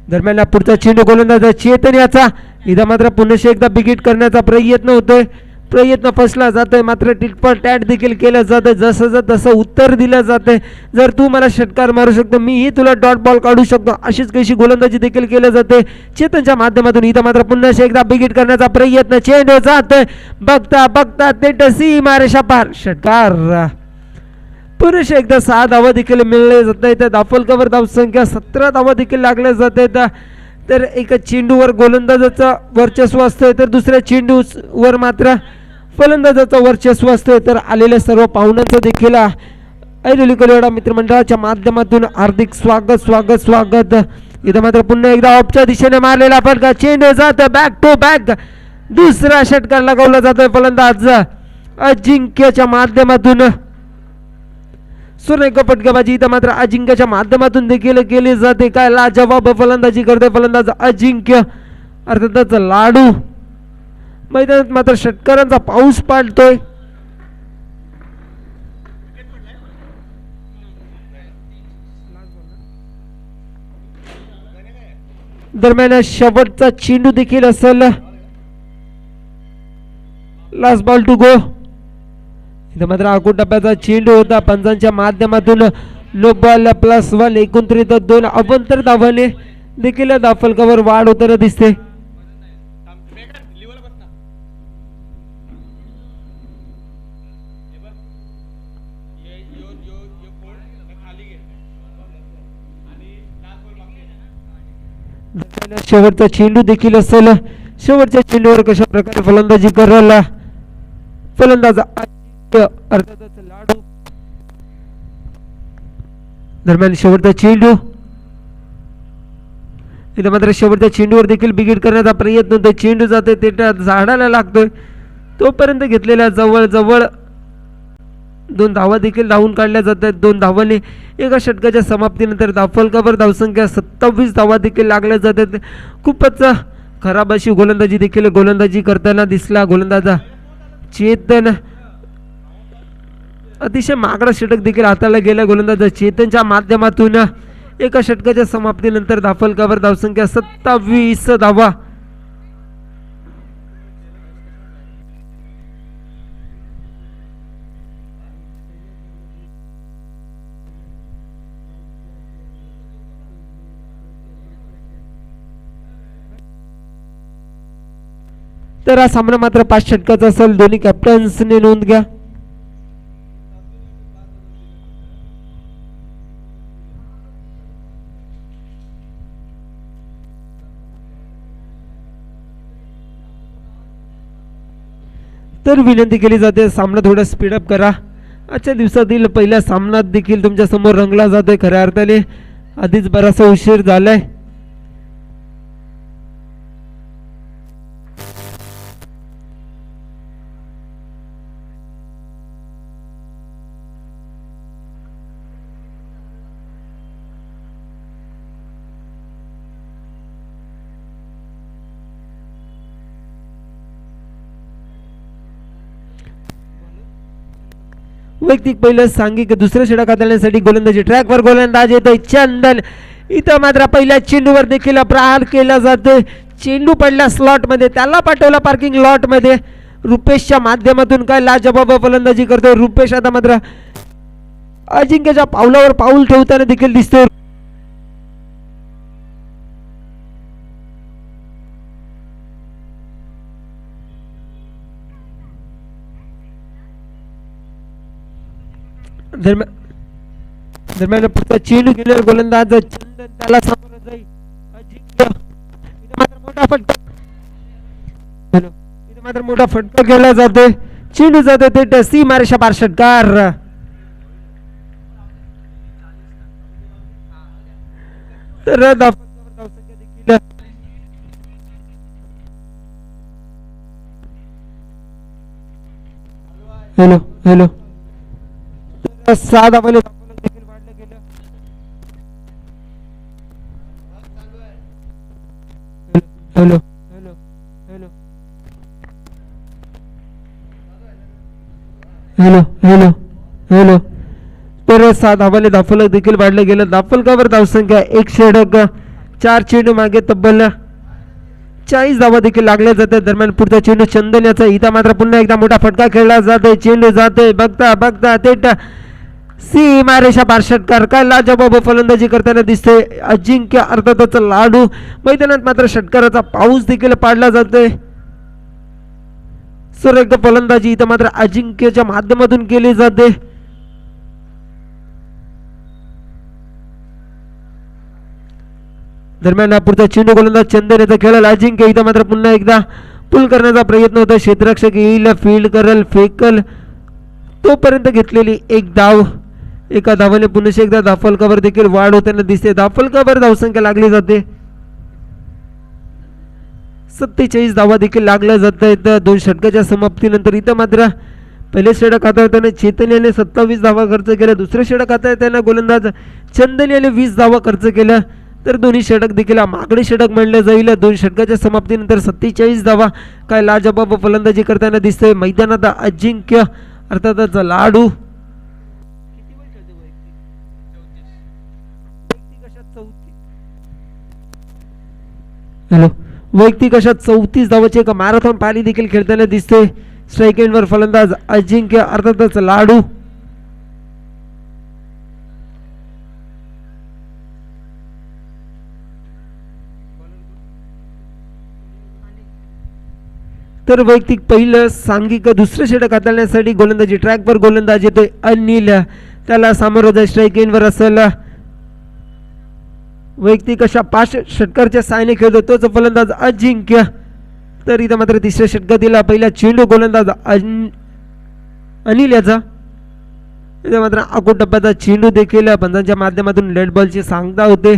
दरम्यान पुढचा चेंडू गोलंदाज चेतन याचा इथं मात्र पुन्हा एकदा बिगिट करण्याचा प्रयत्न होतोय. प्रयत्न फसला जातोय मात्र टिटपॉट टॅट देखील केलं जातं. जसं तसं उत्तर दिलं जातंय. जर तू मला षटकार मारू शकतो मीही तुला डॉट बॉल काढू शकतो अशीच कशी गोलंदाजी देखील केलं जाते चेतनच्या माध्यमातून. इथं मात्र पुन्हा एकदा बिगिट करण्याचा प्रयत्न. चेंडू जातोय बघता बघता ते सीमारेषा पार. षटकार. पुरुष एकदा 6 धावा देखील मिळले जात आहेत. दाफलकावर धावसंख्या 17 धावा देखील लागल्या जात आहेत. तर एका चेंडूवर गोलंदाजाचं वर्चस्व असतंय तर दुसऱ्या चेंडूवर मात्र फलंदाजाचं वर्चस्व असतंय. तर आलेल्या सर्व पाहुण्यांचं देखील ऐरोली कोलिवाडा मित्रमंडळाच्या माध्यमातून हार्दिक स्वागत स्वागत स्वागत. इथं मात्र पुन्हा एकदा ऑफच्या दिशेने मारलेला फटका. चेंडू जात बॅक टू बॅक. दुसरा षटकार लगावला जातोय फलंदाज अजिंक्यच्या माध्यमातून. सुरेख फटकेबाजी इथं मात्र अजिंक्यच्या माध्यमातून देखील केली जाते. काय लाजवाब फलंदाजी करते फलंदाज अजिंक्य अर्थातच लाडू. मैदानात मात्र षटकारांचा पाऊस पाडतोय. दरम्यान शेवटचा चेंडू देखील असेल. Last ball to go. इथं मात्र आखूड टप्प्याचा चेंडू होता. पंचांच्या माध्यमातून नो बॉल +1 एकत्रित 2 अवंतर धावाने देखील दाफलकावर वाढ होताना दिसते. शेवटचा चेंडू देखील असेल. शेवटच्या चेंडूवर कशा प्रकारे फलंदाजी करायला फलंदाज अर्थातच लाडू. दरम्यान शेवटचा चेंडू. इथं मात्र शेवटच्या चेंडूवर देखील बिगिट करण्याचा प्रयत्न होतोय. चेंडू जातोय ते झाडाला लागतोय तोपर्यंत घेतलेल्या जवळ जवळ 2 धावा देखील धावून काढल्या जात आहेत. 2 धावांनी एका षटकाच्या समाप्तीनंतर दाफलकावर धावसंख्या 27 धावा देखील लागल्या जात आहेत. खूपच खराब अशी गोलंदाजी देखील गोलंदाजी करताना दिसला गोलंदाजा चेतन. अतिशय मागडा षटक देखील हाताला गेला गोलंदाज चेतनच्या माध्यमातून. एका षटकाच्या समाप्तीनंतर दाफलकावर धावसंख्या 27 धावा. तर हा सामना मात्र 5 षटकाचा असेल. दोन्ही कॅप्टन्सने नोंद घ्या. तर विनंती केली जाते सामना थोडा स्पीडअप करा. आजच्या दिवसातील पहिल्या सामन्यात देखील तुमच्या समोर रंगला जातोय. खऱ्या अर्थाने आधीच बराचसा उशीर झालाय. वैयक्तिक पहिलं सांघिक दुसऱ्या षटक हाताळण्यासाठी गोलंदाजी ट्रॅकवर गोलंदाज येतोय चंदन. इथं मात्र पहिल्या चेंडूवर देखील प्रहार केला जातोय. चेंडू पडला स्लॉट मध्ये त्याला पाठवला पार्किंग लॉट मध्ये. रुपेशच्या माध्यमातून काय लाजवाब फलंदाजी करतोय रुपेश. आता मात्र अजिंक्यच्या पावलावर पाऊल ठेवताना देखील दिसतोय. दरम्यान पुढचा चेंडू गेल्यावर गोलंदाज चंदन त्याला सामोरं जाईल. अजिंक्य मात्र मोठा फटका. इथे मात्र मोठा फटका केला जातोय. चेंडू जातोय ते सीमारेषा पार. षटकार. तर देखील हॅलो हॅलो 6 धावांनी देखील वाढलं गेलं. Hello hello hello hello hello hello तर 6 धावांनी दाफलक देखील वाढलं गेलं. दाफलकावर धावसंख्या 1 षटक 4 चेंडू मागे तब्बल 40 धावा देखील लागल्या जातात. दरम्यान पुढचा चेंडू चंदन्याचा, इथं मात्र पुन्हा एकदा मोठा फटका खेळला जातोय. चेंडू जातोय, बघता बघता थेट सीमारेषा पार. षटकार काय लाजबाब फलंदाजी करताना दिसतोय अजिंक्य अर्थातच लाडू. मैदानात मात्र षटकाराचा पाऊस देखील पाडला जातोय. सुरेख फलंदाजी इथं मात्र अजिंक्यच्या माध्यमातून केली जाते. दरम्यान पुढचा चेंडू गोलंदाज चंदन खेळायला अजिंक्य, इथं मात्र पुन्हा एकदा पुल करण्याचा प्रयत्न होता. क्षेत्ररक्षक येईल, फील्ड करल, फेकल, तोपर्यंत घेतलेली एक धाव. एका धावाने पुन्हा एकदा धाफलकावर देखील वाढ होताना दिसते. धाफलकावर धावसंख्या लागली जाते. 47 धावा देखील लागल्या जात आहेत 2 षटकाच्या समाप्तीनंतर. इथं मात्र पहिले षटक हाताळताना चेतन याने 27 धावा खर्च केल्या. दुसरे षटक हाताळताना गोलंदाज चंदन याने 20 धावा खर्च केल्या. तर दोन्ही षटक देखील मागणी षटक म्हणलं जाईल. 2 षटकाच्या समाप्तीनंतर 47 धावा काय लाजबाब फलंदाजी करताना दिसतोय मैदानात अजिंक्य अर्थातच लाडू. हॅलो, वैयक्तिक अशा 34 धावाची एक मॅरेथॉन पारी देखील खेळताना दिसते. स्ट्राईक एंडवर फलंदाज अजिंक्य अर्थातच लाडू. तर वैयक्तिक पहिलं सांघिक दुसरं षटक हाताळण्यासाठी गोलंदाजी ट्रॅकवर गोलंदाज येतोय अनिल, त्याला सामोरं जाय स्ट्राईक एंडवर असेल. वैयक्तिक अशा 5 षटकाच्या साहाय्याने खेळतो तोच फलंदाज अजिंक्य. तर इथं मात्र तिसऱ्या षटकातील पहिला चेंडू गोलंदाज अनिल याचा. इथं मात्र आखूट टप्प्याचा चेंडू देखील पंचांच्या माध्यमातून लेट बॉलची सांगता होते.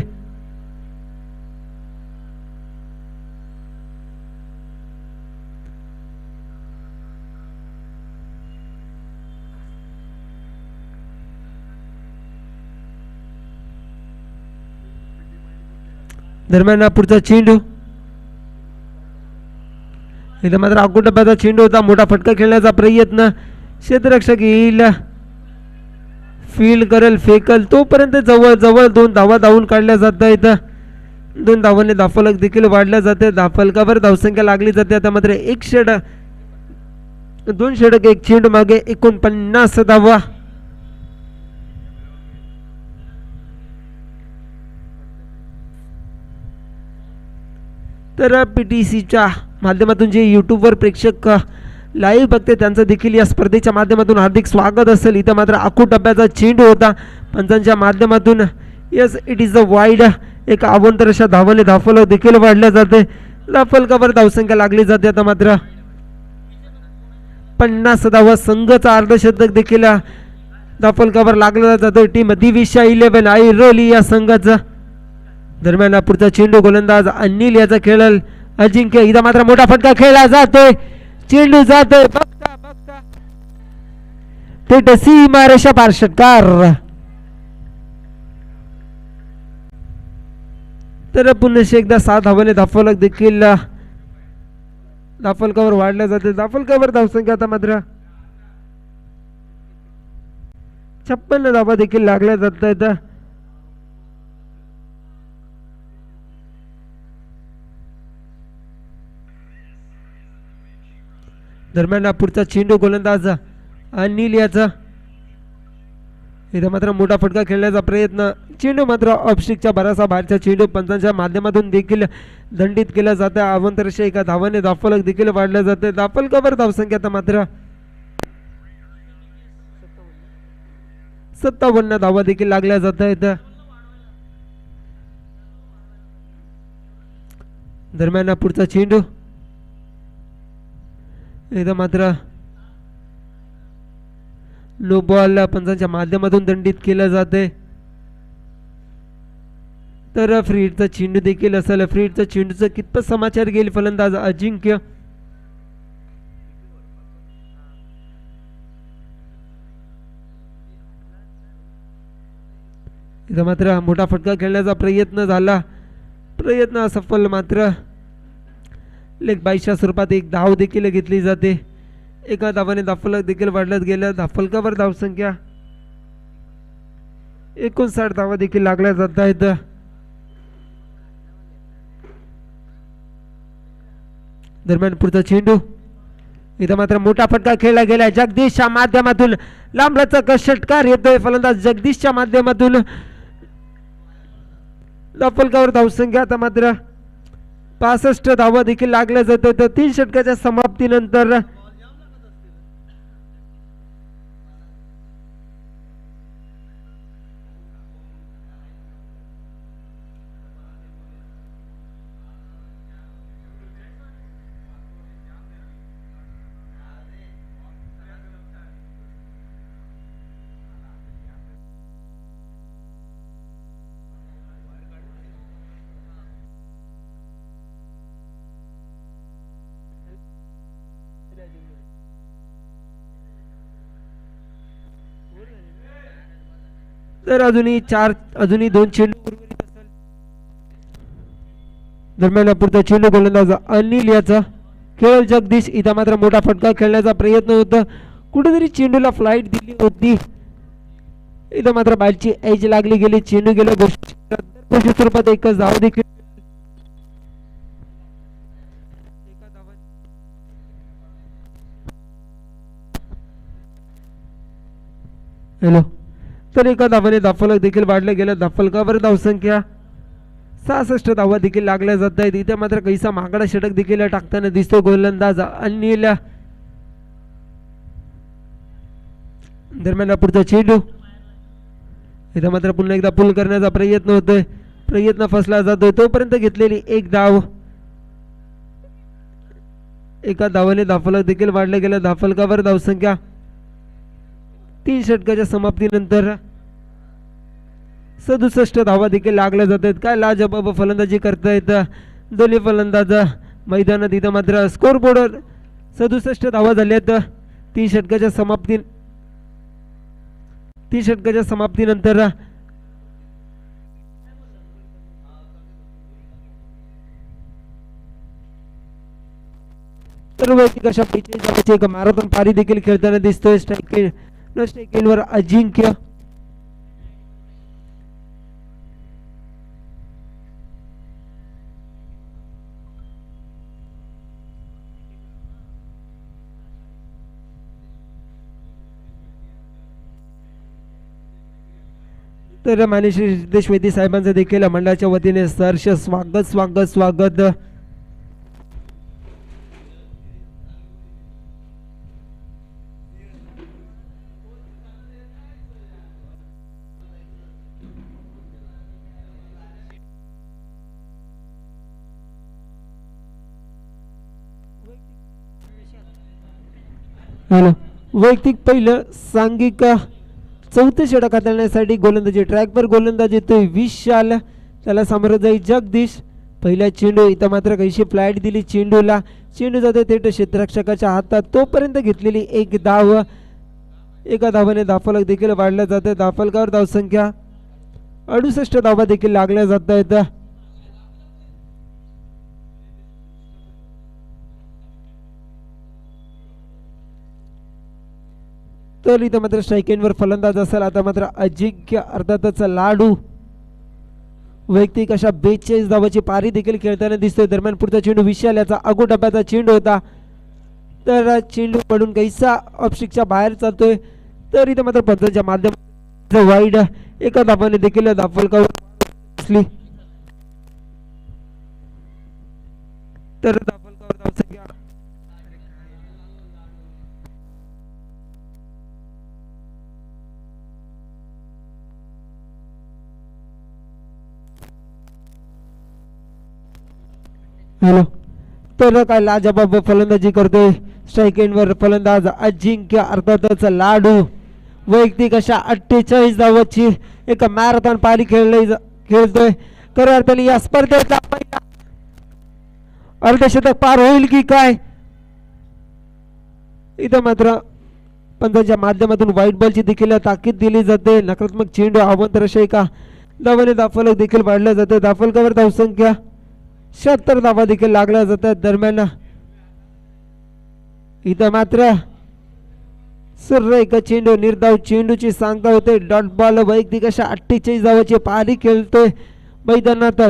दरम्यान पुढचा चेंडू, इथं मात्र आखूट टप्प्याचा चेंडू होता. मोठा फटका खेळण्याचा प्रयत्न. क्षेत्ररक्षक येईल, फील्ड करेल, फेकल, तोपर्यंत जवळ जवळ 2 धावा धावून काढल्या जात आहेत. 2 धावांनी धाफलक देखील वाढल्या जाते. धाफलकावर धावसंख्या लागली जाते. आता मात्र 2 षटक 1 चेंडू मागे 49 धावा. तर PTCच्या माध्यमातून जे यूट्यूबवर प्रेक्षक लाईव्ह बघते त्यांचं देखील या स्पर्धेच्या माध्यमातून हार्दिक स्वागत असेल. इथं मात्र आखूट टप्प्याचा चेंडू होता पंचांच्या माध्यमातून. Yes, it is a wide. एक अवंतर अशा धावाने धाफलक देखील वाढल्या जाते. धाफलकावर धावसंख्या लागली जाते. आता मात्र 50 धावा. संघाचा अर्धशतक देखील धाफलकावर लागला जातो. टीम दिविशा 11 ऐरोली या संघाचा. दरम्यान पुढचा चेंडू गोलंदाज अनिल याचा खेळल अजिंक्य. इथं मात्र मोठा फटका खेळला जातोय. चेंडू जातोय, बघता बघता थेट सीमारेषा पार. षटकार. तर पुन्हा एकदा 7 धावाने धाफलक देखील धाफलकावर वाढल्या जाते. धाफलकावर धावसंख्या आता मात्र 56 धावा देखील लागल्या जात आहेत. दरम्यान पुढचा चेंडू गोलंदाज अनिल याचा. इथं मात्र मोठा फटका खेळण्याचा प्रयत्न. चेंडू मात्र ऑफस्टिकच्या बराचसा बाहेरचा चेंडू पंचांच्या माध्यमातून देखील दंडित केला जातं. अवंतरशा एका धावाने धाफलक देखील वाढल्या जाते. धाफलकावर धावसंख्या आता मात्र 57 धावा देखील लागल्या जात आहेत. दरम्यान पुढचा चेंडू, इथं मात्र नो बॉल पंचांच्या माध्यमातून दंडित केलं जाते. तर फ्रीडचा चेंडू देखील असेल. फ्रीडचा चेंडूचं कितपत समाचार घेईल फलंदाज अजिंक्य. इथं मात्र मोठा फटका खेळण्याचा प्रयत्न झाला. प्रयत्न असफल. मात्र लेग बाईच्या स्वरूपात एक धाव देखील घेतली जाते. एका धावाने धाफलक देखील वाढत गेलं. धाफलकावर धावसंख्या 59 धावा देखील लागल्या जात आहेत. दरम्यान पुढचा चेंडू इथं मात्र मोठा फटका खेळला गेला जगदीशच्या माध्यमातून लांबलचक षटकार येतोय फलंदाज जगदीशच्या माध्यमातून फलकावर धावसंख्या आता मात्र 65 धावा देखील लागल्या जाते तर 3 षटकाच्या समाप्तीनंतर तर अजूनही 2 चेंडू उर्वरित असेल. दरम्यान पुढचा चेंडू गोलंदाज अनिल याचा खेळ जगदीश इथं मात्र मोठा फटका खेळण्याचा प्रयत्न होता कुठेतरी चेंडूला फ्लाईट दिली होती इथं मात्र बॅटची एज लागली गेली चेंडू गेला घोषित स्वरूपात एकच धाव देखील हॅलो तर एका धावाने धाफलक देखील वाढलं गेलं धाफलकावर धावसंख्या 66 धावा देखील लागल्या जात आहेत इथे मात्र कैसा महागडा षटक देखील टाकताना दिसतो गोलंदाज अनिल दरम्यान पुढचा चेंडू इथं मात्र पुन्हा एकदा पुल करण्याचा प्रयत्न होतोय प्रयत्न फसला जातोय तोपर्यंत घेतलेली एक धाव एका धावाने धाफलक देखील वाढलं गेलं धाफलकावर धावसंख्या 3 षटकाच्या समाप्तीनंतर 67 धावा देखील लागल्या जात आहेत काय लाजबाब फलंदाजी करतायत दोन्ही फलंदाज मैदानात इथं मात्र स्कोर बोर्डवर 67 धावा झाल्यात 3 षटकाच्या समाप्तीनंतर तर वैयक्तिक अशा 45 धावांची एक मॅरेथॉन पारी देखील खेळताना दिसतोय स्ट्राईकवर अजिंक्य तर माननीय श्री सिद्धेश वैद्य साहेबांचं देखील मंडळाच्या वतीने सहर्ष स्वागत वैयक्तिक पहिलं सांघिक चौथं षटक हाताळण्यासाठी गोलंदाजी ट्रॅकवर गोलंदाज येतोय विशाल त्याला सामोरं जाईल जगदीश पहिला चेंडू इथं मात्र काहीशी फ्लाईट दिली चेंडूला चेंडू जातो थेट क्षेत्ररक्षकाच्या हातात तोपर्यंत घेतलेली एक धाव एका धावाने धाफलक देखील वाढलं जातं धाफलकावर धावसंख्या 68 धावा देखील लागल्या जात आहेत तर इथं मात्र स्ट्राईकवर फलंदाज असेल आता मात्र अजिंक्य अर्थातच लाडू वैयक्तिक अशा 42 धावाची पारी देखील खेळताना दिसतोय दरम्यान पुढचा चेंडू विशाल याचा अगो टप्प्याचा चेंडू होता तर चेंडू पडून कैसा ऑफस्टिकच्या बाहेर चालतोय तर इथं मात्र पद्धतीच्या माध्यमातून वाईड एका धावाने देखील धाफलकावर असली तर धाफलकावर धावसंख्या हॅलो तर काय लाजबाब फलंदाजी करतोय स्ट्राईकवर फलंदाज अजिंक्य अर्थातच लाडू वैयक्तिक अशा 48 धावाची एक मॅरेथॉन पारी खेळतोय खऱ्या अर्थाने या स्पर्धेचा अर्धशतक पार होईल की काय इथं मात्र पंचांच्या माध्यमातून व्हाईट बॉलची देखील ताकीद दिली जाते नकारात्मक चेंडू अवंतर अशा एका धावाने धाफलक देखील वाढलं जातं धाफलकावर धावसंख्या 76 धावा देखील लागल्या जातात दरम्यान इथं मात्र सर्व एक चेंडू निर्धाव चेंडूची सांगता होते डॉट बॉल वैयक्तिक अशा 48 धावाची पारी खेळतोय मैदानात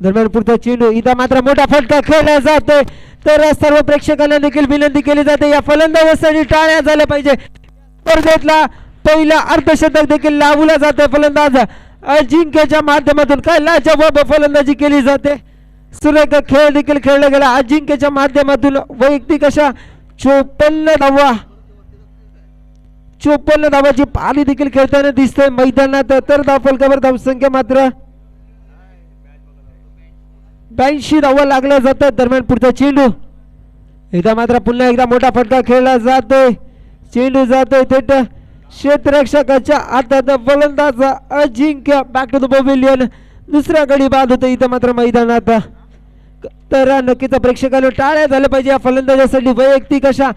दरम्यान पुढचा चेंडू इथं मात्र मोठा फटका खेळला जातोय. तर सर्व प्रेक्षकांना देखील विनंती केली जाते या फलंदाजासाठी टाळ्या झाल्या पाहिजे. स्पर्धेतला पहिला अर्धशतक देखील लावला जाते. फलंदाज अजिंक्यच्या माध्यमातून काय लाजवाब फलंदाजी केली जाते. सुरेख खेळ देखील खेळला गेला अजिंक्यच्या माध्यमातून. वैयक्तिक अशा 54 धावाची पारी देखील खेळताना दिसते मैदानात. तर धावफलकावर धावसंख्या मात्र 82 धावा लागल्या जातात. दरम्यान पुढचा चेंडू इथं मात्र पुन्हा एकदा मोठा फटका खेळला जातोय. चेंडू जातोय थेट क्षेत्ररक्षकाच्या हातात. फलंदाज अजिंक्य बॅक टू द पवेलियन. दुसऱ्या गडी बाद होते इथं मात्र मैदानात. तर नक्कीच प्रेक्षकांना टाळ्या झाल्या पाहिजे या फलंदाजासाठी. वैयक्तिक अशा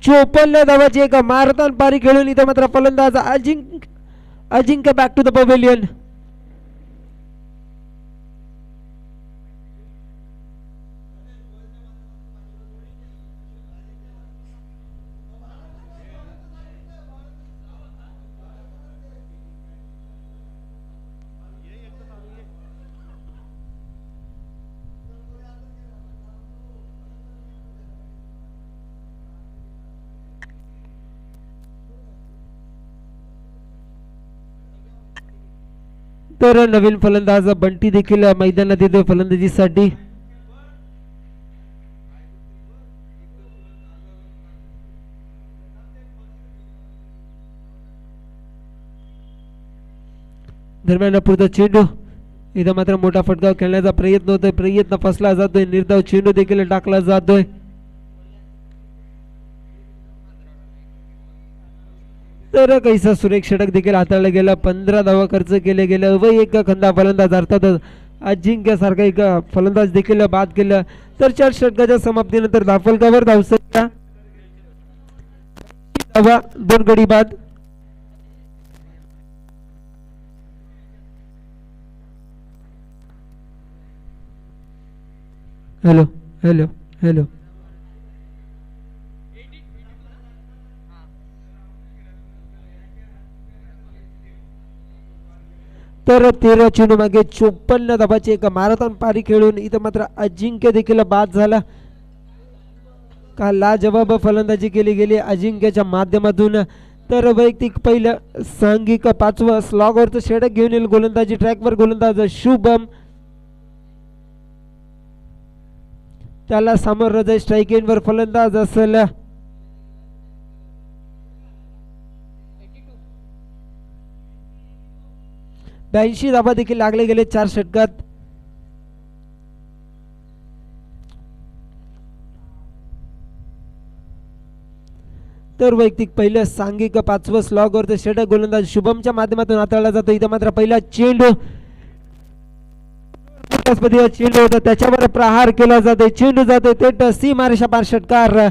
54 धावाची एक मारतान पारी खेळून इथं मात्र फलंदाज अजिंक्य बॅक टू द पवेलियन. तर नवीन फलंदाज बंटी देखील मैदानात येतो फलंदाजीसाठी. दरम्यान पुढचा चेंडू इथं मात्र मोठा फटका खेळण्याचा प्रयत्न होतोय. प्रयत्न फसला जातोय. निर्धाव चेंडू देखील टाकला जातोय. तर कैसा सुरेख षटक देखील हाताळलं गेलं. 15 धावा खर्च केले गेले. एक खंदा फलंदाज अर्थातच अजिंक्य सारखा एक फलंदाज देखील बाद केलं. तर 4 षटकाच्या समाप्तीनंतर धावफलकावर धावसंख्या 2 गडी बाद. हॅलो हॅलो हॅलो तर 13 चेंडू मागे 54 धावाची एक मॅरेथॉन पारी खेळून इथं मात्र अजिंक्य देखील बाद झाला. का लाजवाब फलंदाजी केली गेली अजिंक्यच्या माध्यमातून. तर वैयक्तिक पहिलं सांघिक 5वं स्लॉगवरचं षटक घेऊन येईल गोलंदाजी ट्रॅकवर गोलंदाज शुभम. त्याला सामोरं जाईल स्ट्राईक एंडवर फलंदाज असेल 82 धावा देखील लागले गेले 4 षटकात. तर वैयक्तिक पहिलं सांघिक 5वं स्लॉगवरचं षटक गोलंदाज शुभमच्या माध्यमातून हाताळला जातो. इथं मात्र पहिला चेंडू चेंडू होता त्याच्यावर प्रहार केला जातो. चेंडू जातो थेट सीमारेषा पार. षटकार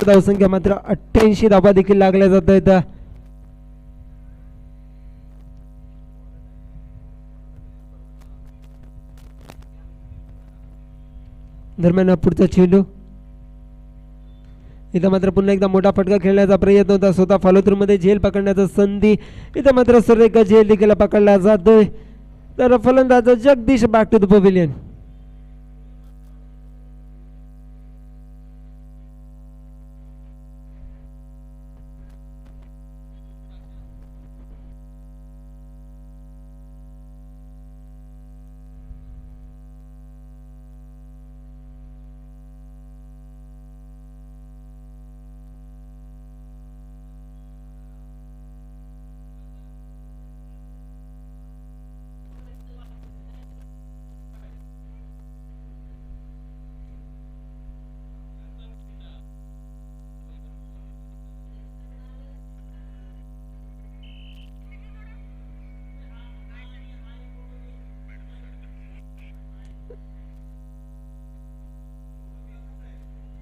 धावसंख्या मात्र 88 धावा देखील लागल्या जात आहेत. दरम्यान पुढचा चेंडू इथं मात्र पुन्हा एकदा मोठा फटका खेळण्याचा प्रयत्न होता. स्वतः फॉलोथ्रू मध्ये झेल पकडण्याचा संधी इथं मात्र सुरेख झेल देखील पकडला जातोय. तर फलंदाज Jagdish back to the pavilion.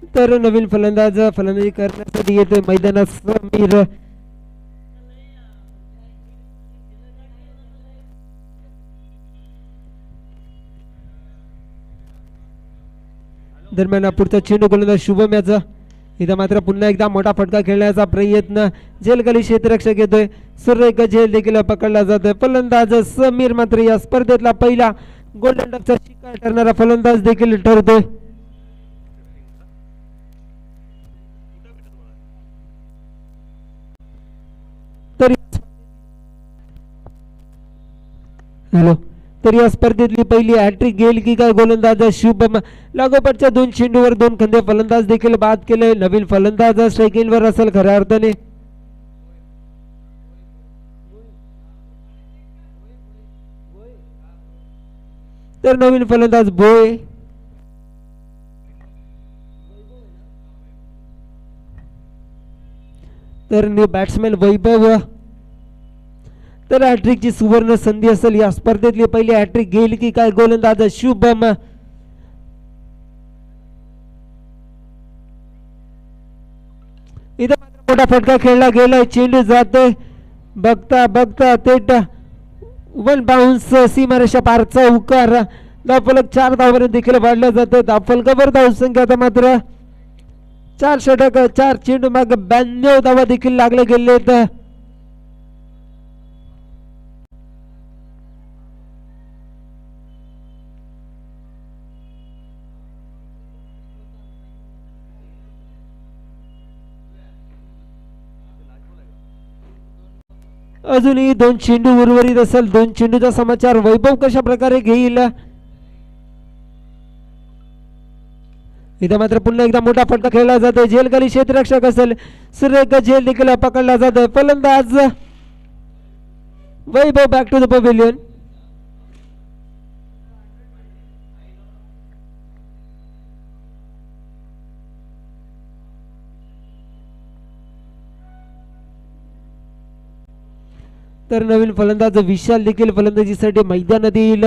तर नवीन फलंदाज फलंदाजी करण्यासाठी येतोय मैदानात समीर. दरम्यान पुढचा चेंडू गोलंदाज शुभम याचा. इथं मात्र पुन्हा एकदा मोठा फटका खेळण्याचा प्रयत्न झेलखाली क्षेत्ररक्षक येतोय. सुरेख झेल देखील पकडला जातोय. फलंदाज समीर मात्र या स्पर्धेतला पहिला गोल्डन डकचा शिकार ठरणारा फलंदाज देखील ठरतोय. हॅलो. तर या स्पर्धेतली पहिली हॅट्रिक घेईल की काय गोलंदाज शुभम. लागोपाठच्या 2 चेंडूवर 2 खंदे फलंदाज देखील बाद केले. नवीन फलंदाज स्ट्राईकिंगवर असेल खऱ्या अर्थाने. तर नवीन फलंदाज बोय. तर न्यू बॅट्समॅन वैभव. तर हॅट्रिकची सुवर्ण संधी असेल. या स्पर्धेतली पहिली हॅट्रिक घेईल की काय गोलंदाज शुभम. इथं मात्र मोठा फटका खेळला गेलाय. चेंडू जातोय. बघता बघता थेट 1 बाउन्स सीमारेषा पारचा उकार. धावफलक 4 धावांनी देखील वाढला जातो. धावफलकावर धावसंख्या आता मात्र 4 षटक 4 चेंडू माग 92 धावा देखील लागले गेले. अजूनही 2 चेंडू उर्वरित असेल. 2 चेंडूचा समाचार वैभव कशा प्रकारे घेईल. इथं मात्र पुन्हा एकदा मोठा फटका खेळला जातोय. झेलखाली क्षेत्ररक्षक असेल. सुरेख झेल देखील पकडला जातोय. फलंदाज वैभव बॅक टू द पवेलियन. तर नवीन फलंदाज विशाल देखील फलंदाजीसाठी मैदानात येईल.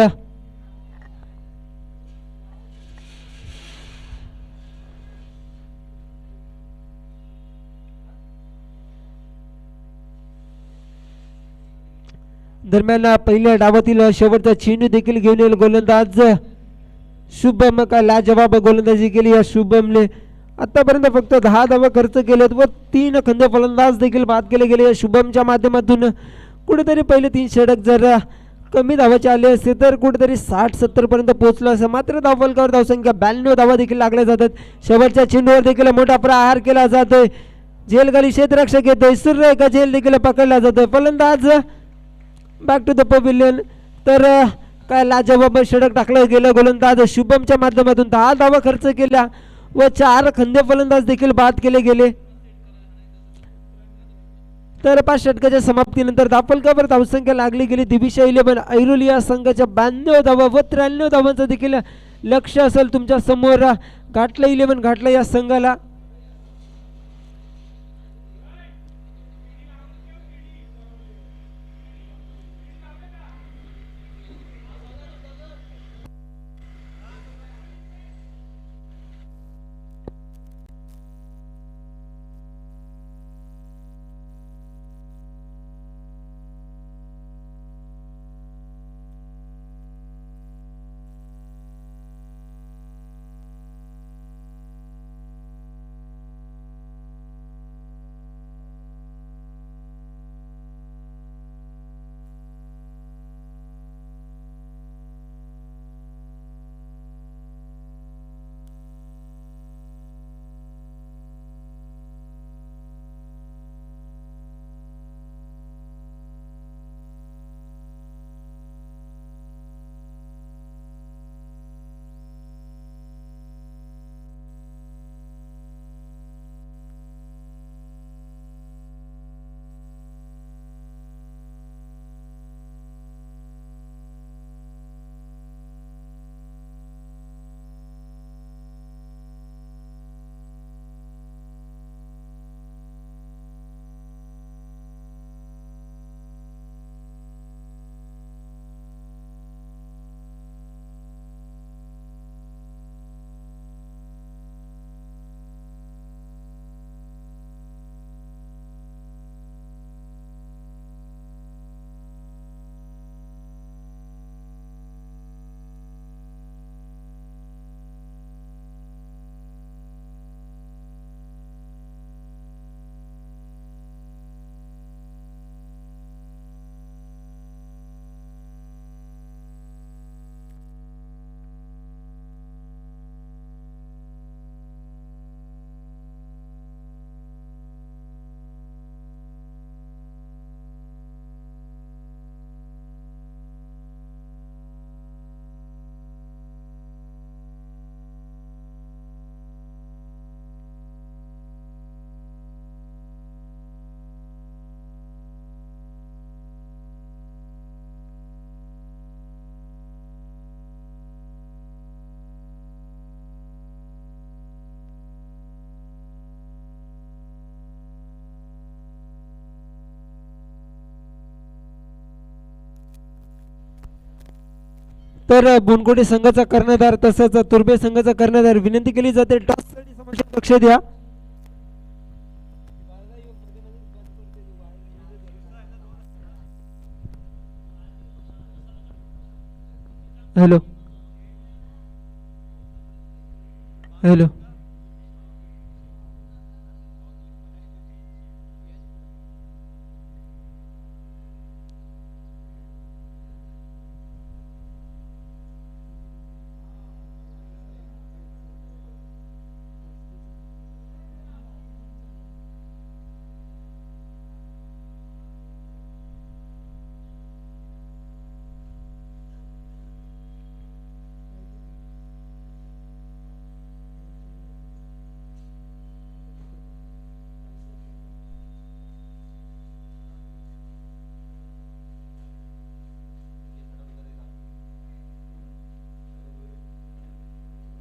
दरम्यान पहिल्या डावातील शेवटचा चेंडू देखील घेऊन येईल गोलंदाज शुभम. काय लाजवाब गोलंदाजी केली या शुभमने. आतापर्यंत फक्त 10 धावा खर्च केलेत व 3 खंदे फलंदाज देखील बाद केले गेले या शुभमच्या माध्यमातून. कुठेतरी पहिले 3 षटक जर कमी धावाचे आले असते तर कुठेतरी 60-70 पर्यंत पोहोचलं असं. मात्र धावफलकावर धावसंख्या 92 धावा देखील लागल्या जातात. शेवटच्या चेंडूवर देखील मोठा प्रहार केला जातोय. झेलखाली क्षेत्ररक्षक येतोय. सुरेख झेल देखील पकडला जातोय. फलंदाज बॅक टू द पवेलियन. तर काय लाजवाब षटक टाकलं गेलं गोलंदाज शुभमच्या माध्यमातून. 10 धावा खर्च केल्या व 4 खंदे फलंदाज देखील बाद केले गेले. तर 5 षटकाच्या समाप्तीनंतर धावफलकावर धावसंख्या लागली गेली. दिविशा 11 ऐरोली या संघाच्या 92 धावा व 93 धावांचं देखील लक्ष असेल तुमच्या समोर. घाटला 11 घाटला या संघाला. तर बुनकोटे संघाचा कर्णधार तसंच तुर्बे संघाचा कर्णधार विनंती केली जाते टॉससाठी समोर लक्ष द्या. हॅलो हॅलो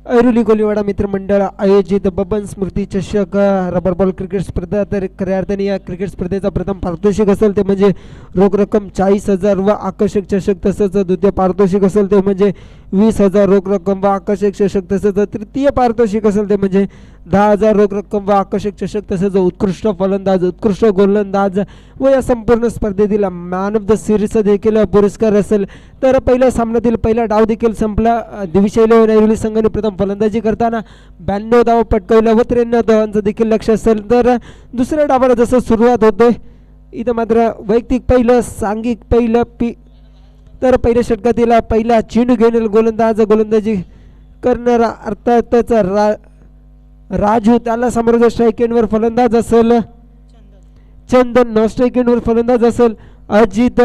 ऐरोली कोलीवाडा मित्रमंडळ आयोजित बबन स्मृती चषक रबर बॉल क्रिकेट स्पर्धा. तर खऱ्या अर्थाने या क्रिकेट स्पर्धेचा प्रथम पारितोषिक असेल ते म्हणजे रोख रक्कम 40,000 व आकर्षक चषक. तसंच द्वितीय पारितोषिक असेल ते म्हणजे 20,000 रोख रक्कम व आकर्षक चषक. तसंच तृतीय पारितोषिक असेल ते म्हणजे 10,000 रोख रक्कम व आकर्षक चषक. तसंच उत्कृष्ट फलंदाज उत्कृष्ट गोलंदाज व या संपूर्ण स्पर्धेतील मॅन ऑफ द सिरीजचा देखील पुरस्कार असेल. तर पहिल्या सामन्यातील पहिला डाव देखील संपला. दिविश ऐरोली संघाने प्रथम फलंदाजी करताना 92 धावा पटकावल्या व 93 धावांचं देखील लक्ष असेल. तर दुसऱ्या डावाला जसं सुरुवात होते इथं मात्र वैयक्तिक पहिलं सांघिक पहिलं तर पहिल्या षटकातील पहिला चेंडू घेऊन गोलंदाजी करणारा अर्थातच राजू त्याला समोर स्ट्राईक एंडवर फलंदाज असेल चंदन, नॉन स्ट्राईक एंडवर फलंदाज असेल अजित.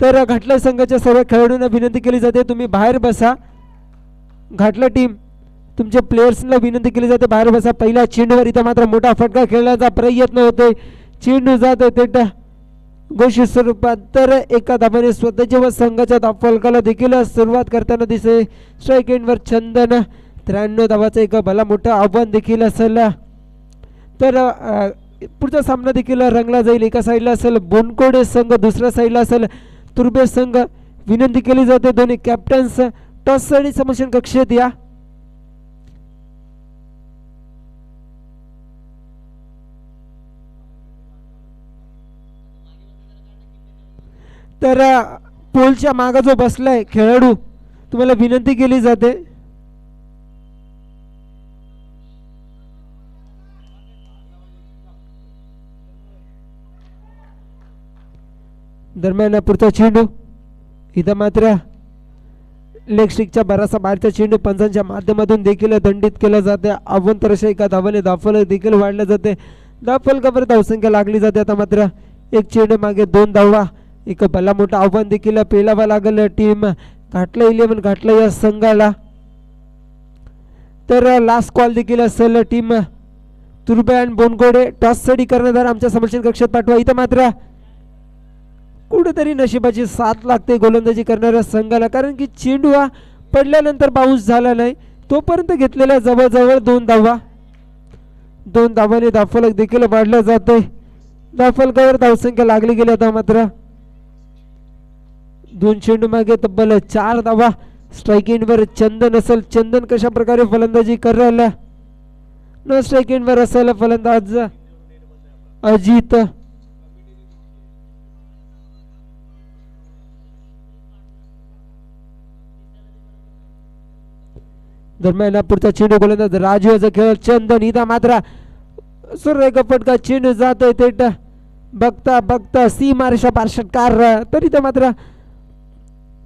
तर घाटला संघाच्या सर्व खेळाडूंना विनंती केली जाते तुम्ही बाहेर बसा. घाटला टीम तुमच्या प्लेयर्सला विनंती केली जाते बाहेर बसा. पहिल्या चेंडूवर इथं मात्र मोठा फटका खेळण्याचा प्रयत्न होतोय. चेंडू जात होते घोषित स्वरूपात. तर एका धावाने स्वतःच्या व संघाच्या धावफलकाला देखील सुरुवात करताना दिसे स्ट्राईक एंडवर चंदन. 93 धावाचं एक भला मोठं आव्हान देखील असेल. तर पुढचा सामना देखील रंगला जाईल. एका साईडला असेल बोनकोडे संघ, दुसऱ्या साईडला असेल तुर्बे संघ. विनंती केली जाते दोन्ही कॅप्टन्स टॉससाठी समोर कक्षेत या. तर पोलच्या मागे जो बसलाय खेळाडू तुम्हाला विनंती केली जाते दरम्यान पुढचा चेंडू इथं मात्र लेग स्टिकच्या बराचसा बाहेरचा चेंडू पंचांच्या माध्यमातून देखील दंडित केला जाते. आव्हान तर अशा एका धावाने धावफलक देखील वाढले जाते. धावफलकावर धावसंख्या लागली जाते. आता मात्र एक चेंडू मागे 2 धावा एक भला मोठा आव्हान देखील पेलावा लागल टीम घाटला 11 घाटला या संघाला. तर लास्ट कॉल देखील असेल टीम तुर्बे अँड बोनकोडे. टॉससाठी कर्णधार आमच्या समोरच्या कक्षात पाठवा. इथं मात्र कुठेतरी नशिबाची साथ लागते गोलंदाजी करणाऱ्या संघाला, कारण की चेंडू हा पडल्यानंतर बाउन्स झाला नाही तोपर्यंत घेतलेल्या जवळजवळ 2 धावा. 2 धावाने धावफलक देखील वाढलं जाते. धावफलकावर धावसंख्या लागली गेली. आता मात्र 2 चेंडू मागे तब्बल 4 धावा. स्ट्राईक एंडवर चंदन असेल. चंदन कशा प्रकारे फलंदाजी करायला न स्ट्राईक एंडवर असेल फलंदाज अजित. दरम्यान पुढचा चेंडू गोलंदाज राजू याचा खेळ चंदन. इथं मात्र सुरेख फटका चेंडू जातोय थेट बघता बघता सीमारेषा पार षटकार. तर इथं मात्र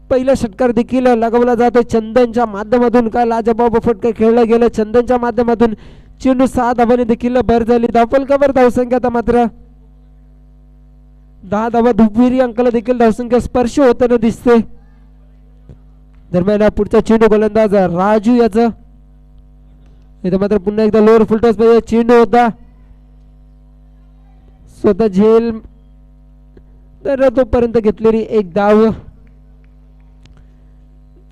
पहिला षटकार देखील लगावला जातो चंदनच्या माध्यमातून. काय लाजबाब फटका खेळला गेला चंदनच्या माध्यमातून. चेंडू 6 धावाने देखील भर झाली. धावफलकावर धावसंख्या आता मात्र 10 धावा. दुहेरी अंकाला देखील धावसंख्या स्पर्श होताना दिसते. दरम्यान पुढचा चेंडू गोलंदाज राजू याचा. इथं मात्र पुन्हा एकदा लोअर फुलटॉस मध्ये चेंडू होता स्वतः झेल. तर तोपर्यंत घेतलेली एक धाव.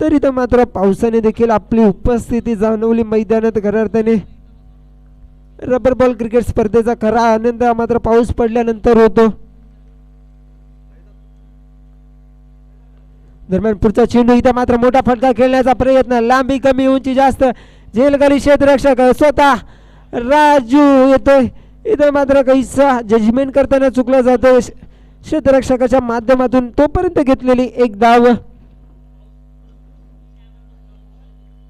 तर इथं मात्र पावसाने देखील आपली उपस्थिती जाणवली मैदानात. खऱ्या अर्थाने रबर बॉल क्रिकेट स्पर्धेचा खरा आनंद मात्र पाऊस पडल्यानंतर होतो. दरम्यान पुढचा चेंडू इथं मात्र मोठा फटका खेळण्याचा प्रयत्न, लांबी कमी उंची जास्त, झेलगडी क्षेत्ररक्षक स्वतः राजू येतोय. इथं मात्र काहीसा जजमेंट करताना चुकला जातोय क्षेत्ररक्षकाच्या माध्यमातून. तोपर्यंत घेतलेली एक धाव.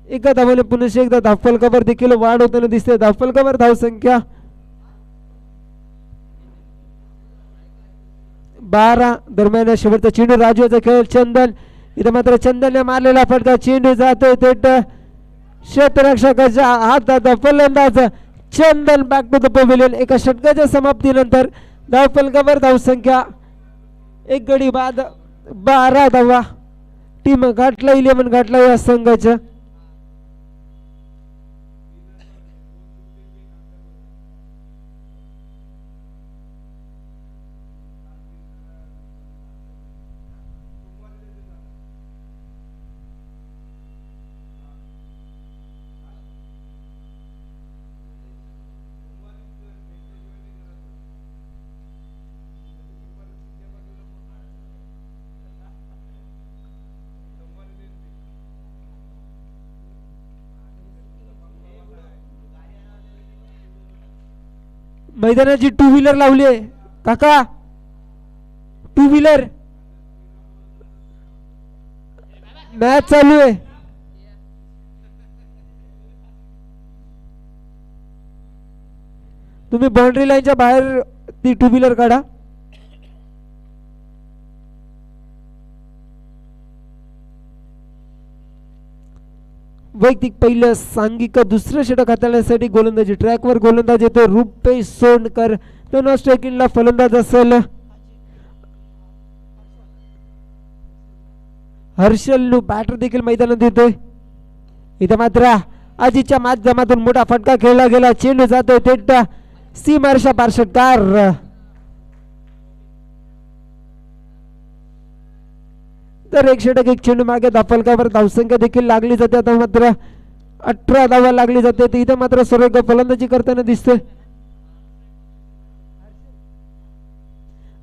एका धावाने पुन्हा एकदा धावफलकावर देखील वाढ होताना दिसते. धावफलकावर धावसंख्या 12. दरम्यान शेवटचा चेंडू राजूचा खेळ, चंदन. इथं मात्र चंदनने मारलेला फटका, चेंडू जातोय थेट क्षेत्ररक्षकाच्या हातात. फलंदाज चंदन बॅक टू द पवेलियन. एका षटकाच्या समाप्तीनंतर धावफलकावर धावसंख्या 1 गडी बाद 12 धावा. टीम घाटला 11 घाटला या संघाच्या. मैदानाची 2 व्हीलर लावली आहे काका. 2 व्हीलर मॅच चालू आहे. तुम्ही बाउंड्री लाईनच्या बाहेर ती 2 व्हीलर काढा. वैयक्तिक पहिलं सांघिक दुसरं षटक हाताळण्यासाठी गोलंदाजी ट्रॅकवर गोलंदाज येतो रुपेश सोंडकर. तो स्ट्रायकिंगला फलंदाज असेल हर्षल. बॅटर देखील मैदानात येतोय. इथं मात्र अजितच्या माध्यमातून मोठा फटका खेळला गेला, चेंडू जातोय थेट सीमारेषा पार. षटकार. तर एक षटक एक चेंडू मागे धावफलकावर धावसंख्या देखील लागली जाते. आता मात्र 18 धावा लागली जाते. इथं मात्र सर्व फलंदाजी करताना दिसतोय.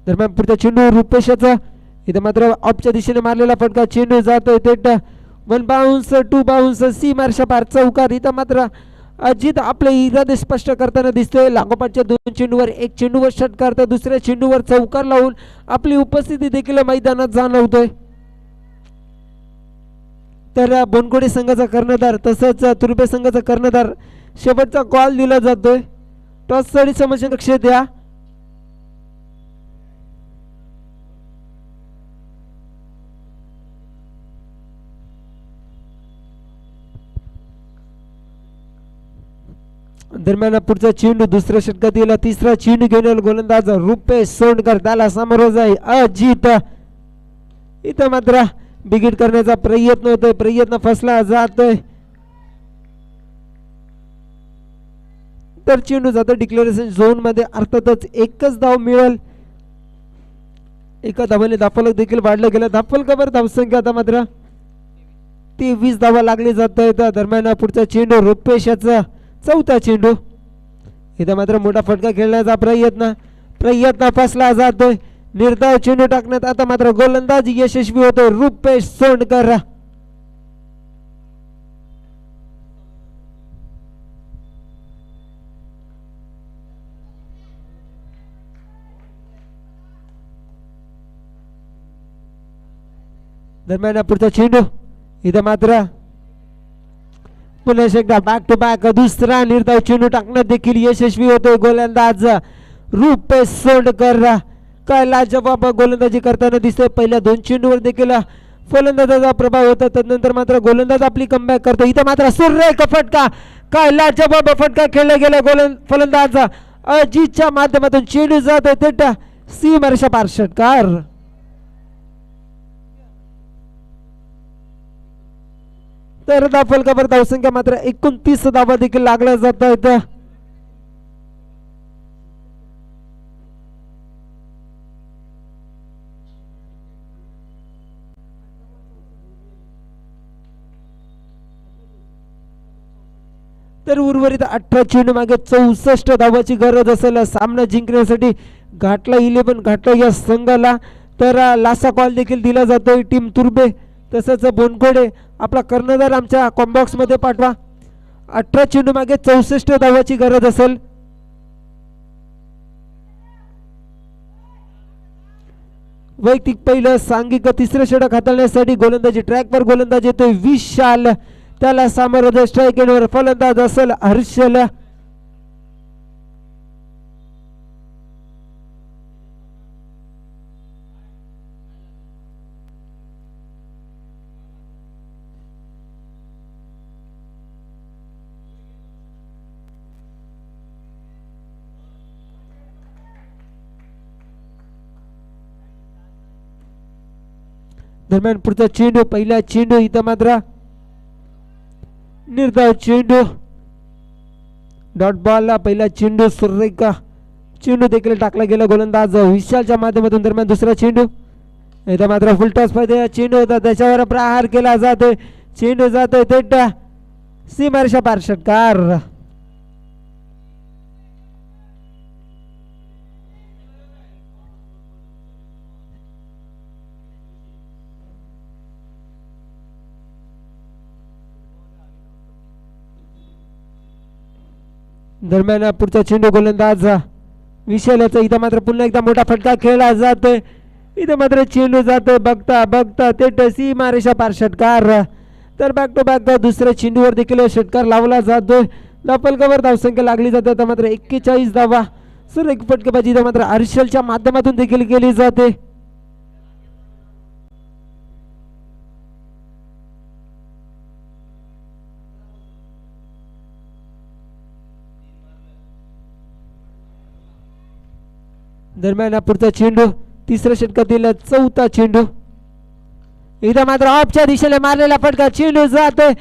दरम्यान पुढचा चेंडू रुपेशाचा. इथं मात्र ऑफच्या दिशेने मारलेला फटका, चेंडू जातोय थेट 1 बाउन्स 2 बाउन्स सीमारेषा पार. चौकार. इथं मात्र अजित आपले इरादे स्पष्ट करताना दिसतोय. लागोपाठच्या 2 चेंडूवर एक चेंडूवर षटकार तर दुसऱ्या चेंडूवर चौकार लावून आपली उपस्थिती देखील मैदानात जाणवतोय. तर बोनकोडे संघाचा कर्णधार तसंच तुर्बे संघाचा कर्णधार शेवटचा कॉल दिला जातोय. टॉस साठी समस्या लक्ष द्या. दरम्यान पुढचा चेंडू दुसऱ्या षटकातील तिसरा चेंडू घेऊन गोलंदाज रुपेश सोंडकर. त्याला समोर जाईल अजित. इथं मात्र बिगिट करण्याचा प्रयत्न होतोय, प्रयत्न फसला जातोय. तर चेंडू जातो डिक्लेरेशन झोन मध्ये. अर्थातच एकच धाव मिळेल. एका धावाने धावफलक देखील वाढलं गेलं. धावफलकावर धावसंख्या आता मात्र 23 धावा लागली जात आहेत. दरम्यान पुढचा चेंडू रुपेश याचा चौथा चेंडू. इथं मात्र मोठा फटका खेळण्याचा प्रयत्न फसला जातोय. निर्धाव चेंडू टाकण्यात आता मात्र गोलंदाज यशस्वी होतो रुपेश सोंडकर. दरम्यान पुढचा चेंडू. इथं मात्र पुन्हा एकदा बॅक टू बॅक दुसरा निर्धाव चेंडू टाकण्यात देखील यशस्वी होतो गोलंदाज रुपेश सोंडकर. काय लाजवाब गोलंदाजी करताना दिसतोय. पहिल्या 2 चेंडूवर देखील फलंदाजाचा प्रभाव होता. त्यानंतर मात्र गोलंदाज आपली कमबॅक करतो. इथं मात्र सुरेख फटका. काय लाजवाब फटका खेळला गेला फलंदाज अजितच्या माध्यमातून. चेंडू जातोय थेट सीमारेषा पार. षटकार. तर धावफलकावर धावसंख्या मात्र 29 धावा देखील लागल्या जात आहेत. तर उर्वरित 18 चेंडू मागे 64 धावाची गरज असेल सामना जिंकण्यासाठी घाटला 11 घाटला या संघाला. तर लासा कॉल देखील दिला जातोय टीम तुर्बे तसंच बोनकोडे आपला कर्णधार आमच्या कॉम्बॉक्स मध्ये पाठवा. 18 चेंडू मागे 64 धावाची गरज असेल. वैयक्तिक पहिलं सांघिक तिसरं षटक हाताळण्यासाठी गोलंदाजी ट्रॅकवर गोलंदाज येतोय विशाल. त्याला सामोरं स्ट्राईक एंडवर फलंदाज असेल हर्षल. दरम्यान पुढचा चेंडू पहिला चेंडू इथं मात्र निर्धाव चेंडू डॉट बॉलला पहिला चेंडू सुरेखा चेंडू देखील टाकला गेला गोलंदाज विशालच्या माध्यमातून. दरम्यान दुसरा चेंडू इथं मात्र फुलटॉस मध्ये चेंडू होता त्याच्यावर प्रहार केला जातोय. चेंडू जातोय थेट सीमारेषा पार षटकार. दरम्यान पुढचा चेंडू गोलंदाज विशाल याचा इथं मात्र पुन्हा एकदा मोठा फटका खेळला जातोय. इथं मात्र चेंडू जातोय बघता बघता थेट सीमारेषा पार षटकार. तर बॅक टू बॅक दुसऱ्या चेंडूवर देखील षटकार लावला जातोय. फलकावर धावसंख्या लागली जाते. आता मात्र 41 धावा सुरेख फटकेबाजी इथं मात्र हर्षलच्या माध्यमातून देखील केली जाते. दरम्यान पुढचा चेंडू तिसऱ्या षटकातील चौथा चेंडू इथं मात्र ऑफच्या दिशेने मारलेला फटका. चेंडू जातोय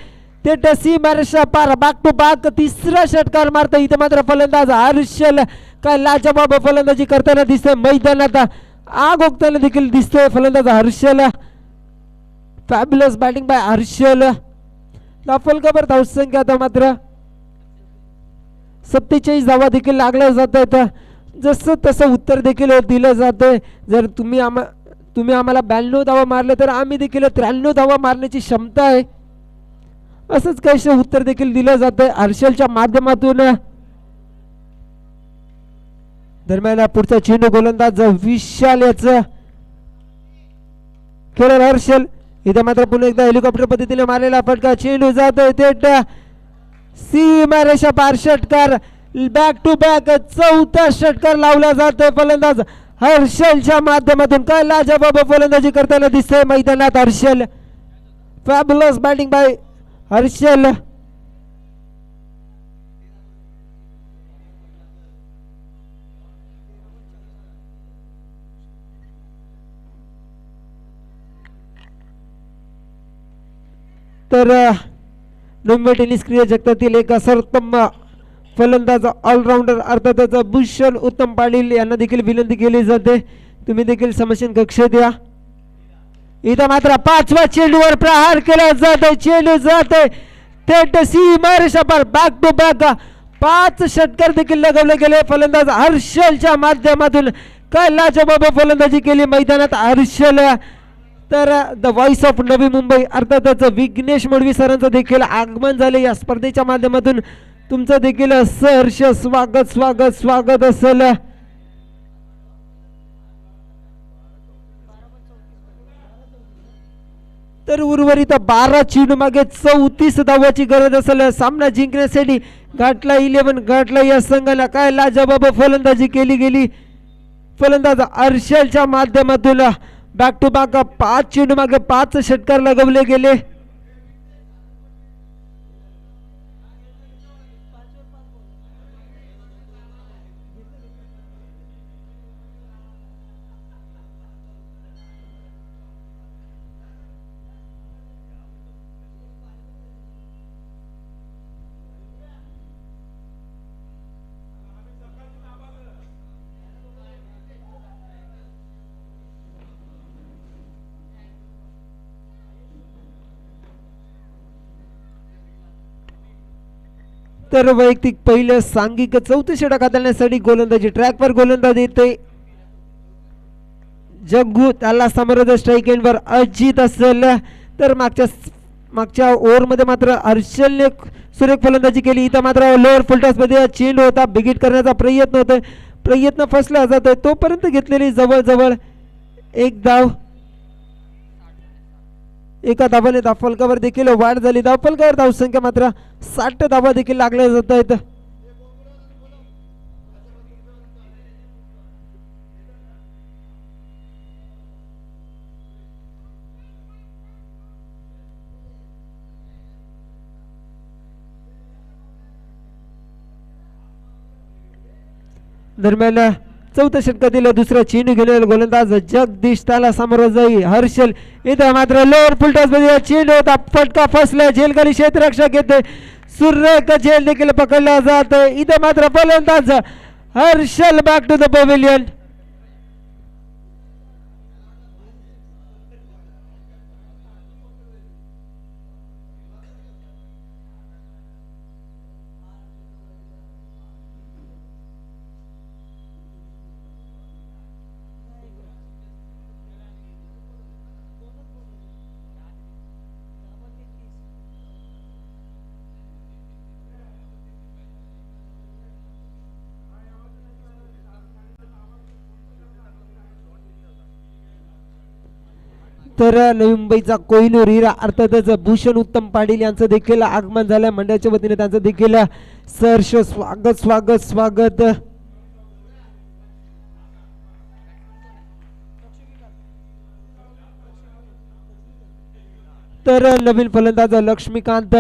थेट सीमारेषा पार. बॅक टू बॅक तिसरा षटकार मारतो. इथं मात्र फलंदाज हर्षल काय लाजवाब फलंदाजी करताना दिसतोय. मैदानात आग ओकताना देखील दिसतोय फलंदाज Harshal. Fabulous batting by Harshal. फलकावर धावसंख्या आता मात्र 47 धावा देखील लागल्या जात आहेत. जसं तसं उत्तर देखील दिलं जातंय. जर तुम्ही आम्हाला 92 धावा मारले तर आम्ही देखील 93 धावा मारण्याची क्षमता आहे असंच काहीसे उत्तर देखील दिलं जातंय हर्षलच्या माध्यमातून. दरम्यान पुढचा चेंडू गोलंदाज विशाल याचं खेळेल हर्षल. इथं मात्र पुन्हा एकदा हेलिकॉप्टर पद्धतीने मारलेला फटका. चेंडू जातोय थेट सीमारेषा पार षटकार. बॅक टू बॅक चौथा षटकार लावला जातोय फलंदाज हर्षलच्या माध्यमातून. काय लाजवाब फलंदाजी करताना दिसतंय मैदानात Harshal. Fabulous batting by Harshal. तर नोव्हेंबर टेनिस क्रीडा जगतातील एक सर्वोत्तम फलंदाज ऑलराऊंडर अर्थातच भूषण उत्तम पाटील यांना देखील विनंती केली जाते तुम्ही देखील समस्येन कक्षेत या. इथं मात्र 5व्या चेंडूवर प्रहार केला जातोय. चेंडू जातोय थेट सीमारेषा पार. बॅक टू बॅक 5 षटकार देखील लगवले गेले फलंदाज हर्षलच्या माध्यमातून. काय लाजवाब फलंदाजी केली मैदानात हर्षल. तर the voice of Navi Mumbai अर्थातच विघ्नेश मडवी सरांचं देखील आगमन झाले या स्पर्धेच्या माध्यमातून. तुमचं देखील सहर्ष स्वागत स्वागत स्वागत असेल. तर उर्वरित 12 चेंडू मागे 34 धावाची गरज असेल सामना जिंकण्यासाठी. गाठला 11 गाठला या संघाला. काय लाजवाब फलंदाजी केली गेली फलंदाज हर्षलच्या माध्यमातून. बॅक टू बॅक 5 चेंडू मागे 5 षटकार लगवले गेले. तर वैयक्तिक पहिलं सांघिक चौथे षटक हाताळण्यासाठी गोलंदाजी ट्रॅकवर गोलंदाज येते जग्गू. त्याला समोर स्ट्राईक एंडवर अजित असेल. तर मागच्या ओव्हरमध्ये मात्र हर्षलने सुरेख फलंदाजी केली. इथं मात्र लोअर फुलटॉसमध्ये चेंडू होता, बिगिट करण्याचा प्रयत्न होतोय, प्रयत्न फसला जातोय. तोपर्यंत घेतलेली जवळजवळ एक धाव. एका धावाने धावफलकावर देखील वाढ झाली. धावफलकावर धावसंख्या मात्र 60 धावा देखील लागल्या जात आहेत. दरम्यान चौथ्या षटकातील दुसरा चेंडू घेऊन गोलंदाज जगदीश त्याला समोर जाई. हर्षल इथं मात्र लोअर फुलटॉस मध्ये चेंडू होता, फटका फसला, झेलखाली क्षेत्ररक्षक येते, सुरेख झेल देखील पकडला जात. इथं मात्र गोलंदाज Harshal back to the pavilion. तर नवी मुंबईचा कोहिनूर हिरा अर्थातच भूषण उत्तम पाटील यांचं देखील आगमन झालं. मंडळाच्या वतीने त्यांचं देखील सहर्ष स्वागत स्वागत स्वागत. तर नवीन फलंदाज लक्ष्मीकांत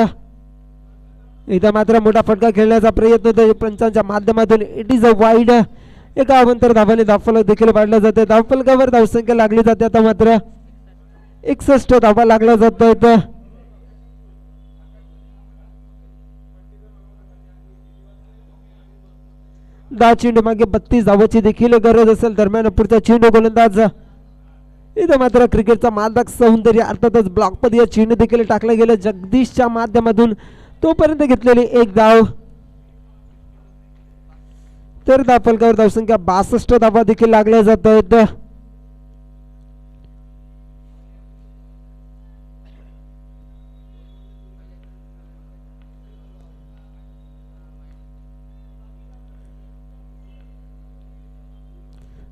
इथं मात्र मोठा फटका खेळण्याचा प्रयत्न होतो पंचांच्या माध्यमातून. It is a wide. एका अवंतर धावाने धावफलक देखील वाढलं जाते. धावफलकावर धावसंख्या लागली जाते. आता मात्र 61 धावा लागला जात आहेत. दहा चेंडू मागे 32 धावाची देखील गरज असेल. दरम्यान पुढचा चेंडू गोलंदाज इथं मात्र क्रिकेटचा मादक सौंदर्य अर्थातच ब्लॉकमध्ये चेंडू देखील टाकला गेला जगदीशच्या माध्यमातून. तोपर्यंत घेतलेली एक धाव. तर धावफलकावर धावसंख्या 62 धावा देखील लागल्या जात आहेत.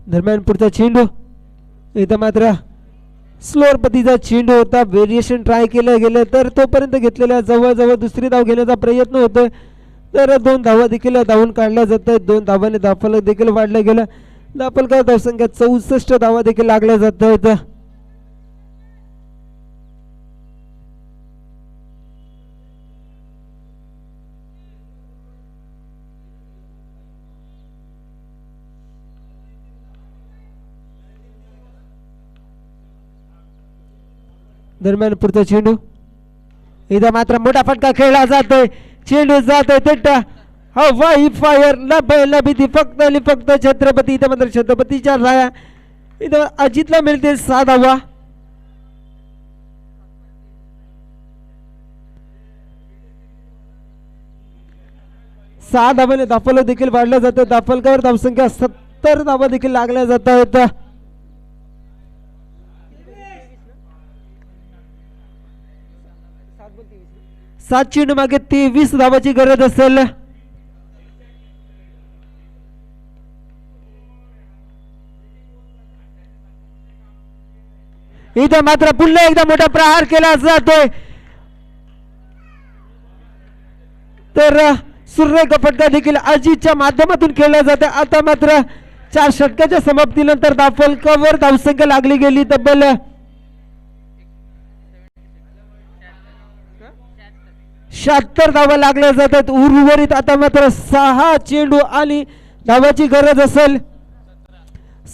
दरम्यान पुढचा चेंडू इथं मात्र स्लोअर पतीचा चेंडू होता, व्हेरिएशन ट्राय केलं गेलं तर तोपर्यंत घेतलेल्या जवळजवळ दुसरी धाव घेण्याचा प्रयत्न होतोय. तर 2 धावा देखील धावून काढल्या जात आहेत. 2 धावाने धावफलक देखील वाढलं गेलं. धावफलकावर धावसंख्या 64 धावा देखील लागल्या जात आहेत. दरम्यान पुढचा चेंडू इथं मात्र मोठा फटका खेळला जातोय. चेंडू जातोय थेट हवाई फायर ला भीती फक्त आणि फक्त छत्रपती. इथं मात्र छत्रपतीच्या राया इथं अजितला मिळते 6 धावा. धावाने धावफलक देखील वाढलं जातं. धावफलकावर धावसंख्या 70 धावा देखील लागल्या जात आहेत. 7 चेंडू मागे 23 धावाची गरज असेल. इथं मात्र पुन्हा एकदा मोठा प्रहार केला जातोय. तर सुरेख फटका देखील अजितच्या माध्यमातून खेळला जाते. आता मात्र 4 षटकाच्या समाप्तीनंतर धावफलकावर धावसंख्या लागली गेली तब्बल 76 धावा लागल्या जातात. उर्वरित आता मात्र 6 चेंडू आणि धावाची गरज असेल.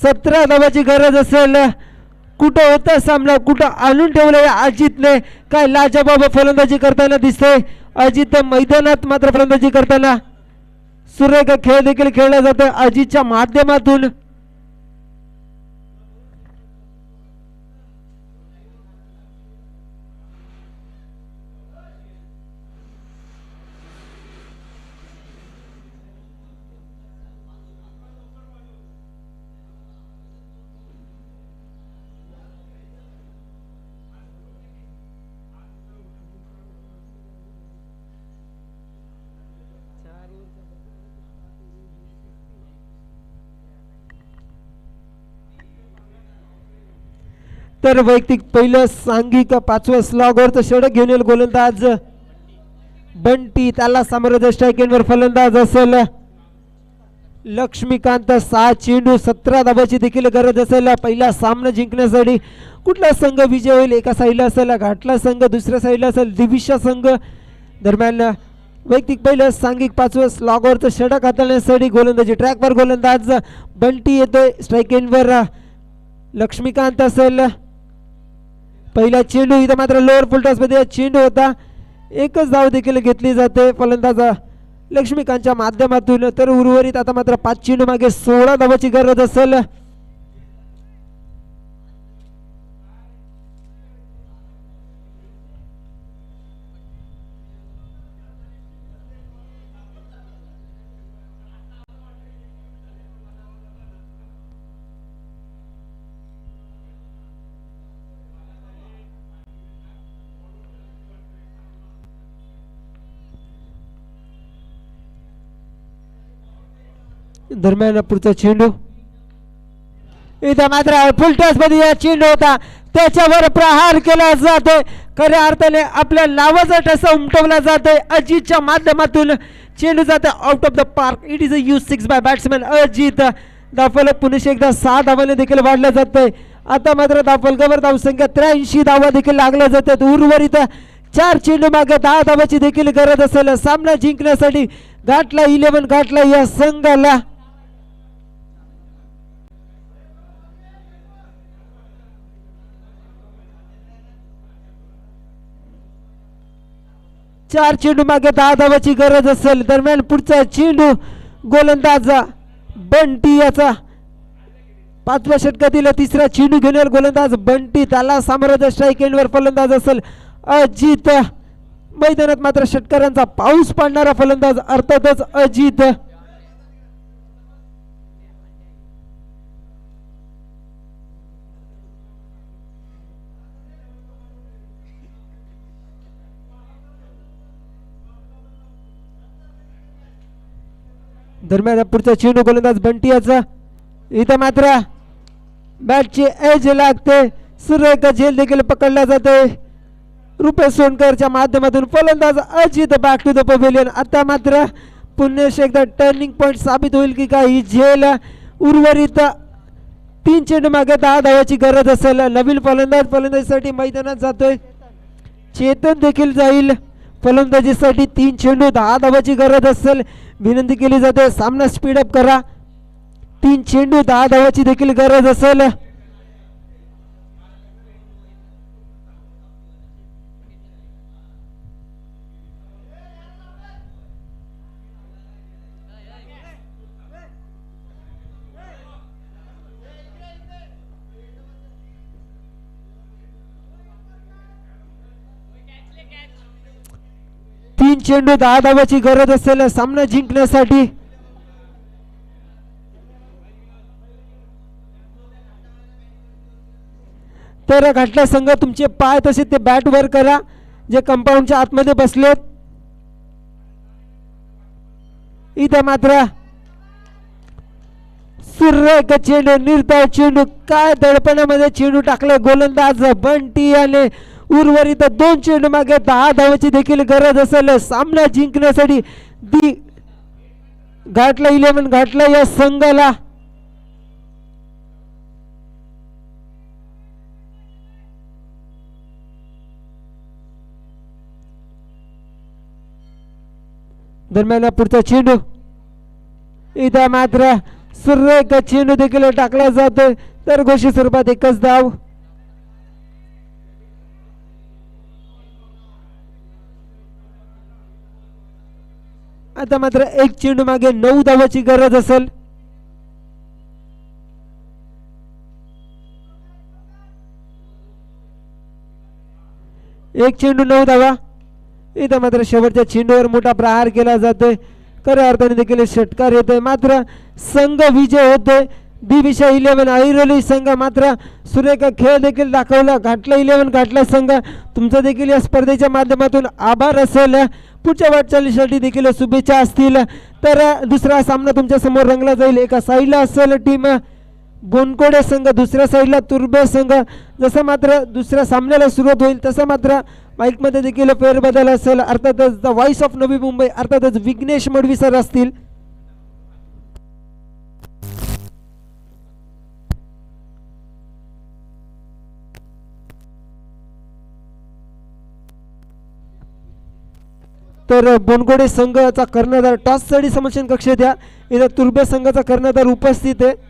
17 धावाची गरज असेल. कुठं होता सामना, कुठं आणून ठेवलंय अजितने. काय लाजबाब फलंदाजी करताना दिसतंय अजित मैदानात. मात्र फलंदाजी करताना सुरेख खेळ देखील खेळला जातो अजितच्या माध्यमातून. तर वैयक्तिक पहिलं सांघिक 5व्या स्लॉगवरचं षटक घेऊन येईल गोलंदाज बंटी. त्याला सामोरं स्ट्राईक एंडवर फलंदाज असेल लक्ष्मीकांत. 6 चेंडू 17 धावाची देखील गरज असेल पहिला सामना जिंकण्यासाठी. कुठला संघ विजय होईल? एका साईडला असेल घाटला संघ, दुसऱ्या साईडला असेल दिविशा संघ. दरम्यान वैयक्तिक पहिलं सांघिक 5व्या स्लॉगवरचं षटक हाताळण्यासाठी गोलंदाजी ट्रॅकवर गोलंदाज बंटी येतोय. स्ट्राईक एंडवर लक्ष्मीकांत असेल. पहिला चेंडू इथं मात्र लोअर फुलटॉस मध्ये चेंडू होता. एकच धाव देखील घेतली जाते फलंदाज लक्ष्मीकांतच्या माध्यमातून. तर उर्वरित आता मात्र 5 चेंडू मागे 16 धावाची गरज असेल. दरम्यान पुढचा चेंडू इथं मात्र फुलटॉस मध्ये चेंडू होता त्याच्यावर प्रहार केला जातोय. खऱ्या अर्थाने आपल्या नावाचा ठसा उमटवला जातोय. अजितच्या माध्यमातून चेंडू जातो out of the park. It is a U6 by batsman Ajit. धावफलक पुन्हा एकदा 6 धावाने देखील वाढला जातोय. आता मात्र धावफलकावर धावसंख्या 83 धावा देखील लागल्या जातात. उर्वरित 4 चेंडू मागे 10 धावाची देखील गरज असेल सामना जिंकण्यासाठी. घाटला 11 घाटला या संघाला. चार चेंडू मागे 10 धावाची गरज असेल. दरम्यान पुढचा चेंडू गोलंदाज बंटी याचा 5व्या षटकातील तिसरा चेंडू घेऊन गोलंदाज बंटी. त्याला सामोरं स्ट्राईक एंडवर फलंदाज असेल अजित. मैदानात मात्र षटकारांचा पाऊस पाडणारा फलंदाज अर्थातच अजित. दरम्यान पुढचा चेंडू गोलंदाज बंटी याचा. इथं मात्र बॅटची एज लागते. सुरेख झेल देखील पकडला जाते रुपेश सोनकरच्या माध्यमातून. फलंदाज Ajit back to the pavilion. आता मात्र पुन्हा एकदा टर्निंग पॉइंट साबित होईल की काही झेल. उर्वरित 3 चेंडू मागे 10 धावाची गरज असेल. नवीन फलंदाजीसाठी मैदानात जातोय चेतन देखील जाईल. फलंदाजीसाठी 3 चेंडू 10 धावाची गरज असेल. विनंती केली जाते सामना स्पीडअप करा. 3 चेंडू 10 धावाची देखील गरज असेल. तीन चेंडू 10 धावाची गरज असेल सामना जिंकण्यासाठी. तर घाटला संघ तुमचे पाय तसे ते बॅट वर करा जे कंपाऊंडच्या आतमध्ये बसलेत. इथं मात्र सुरेख चेंडू निर्धाव चेंडू. काय दडपणामध्ये चेंडू टाकले गोलंदाज बंटी याने. उर्वरित 2 चेंडू मागे 10 धावाची देखील गरज असेल सामना जिंकण्यासाठी. घाटला 11 घाटला या संघाला. दरम्यान पुढचा चेंडू इथं मात्र सुरेख चेंडू देखील टाकला जातोय. तर घोषित स्वरूपात एकच धाव. आता मात्र 1 चेंडू मागे 9 धावाची गरज असेल. एक चेंडू 9 धावा. इथं मात्र शेवटच्या चेंडूवर मोठा प्रहार केला जातोय. खऱ्या अर्थाने देखील षटकार येतोय. मात्र संघ विजय होतोय. दिविशा 11 ऐरोली संघ मात्र सुरेख खेळ देखील दाखवला. घाटला 11 घाटला संघ तुमचं देखील या स्पर्धेच्या माध्यमातून आभार असेल. पुढच्या वाटचालीसाठी देखील शुभेच्छा असतील. तर दुसरा सामना तुमच्या समोर रंगला जाईल. एका साईडला असेल टीम बोनकोडे संघ, दुसऱ्या साईडला तुर्बे संघ. जसं मात्र दुसऱ्या सामन्याला सुरुवात होईल तसं मात्र माईकमध्ये देखील फेरबदल असेल. अर्थातच the voice of Navi Mumbai अर्थातच विघ्नेश मडवी सर असतील. तर बोनकोडे संघाचा कर्णधार टॉस साठी समक्षण कक्ष द्या. इथं तुर्बे संघाचा कर्णधार उपस्थित आहे.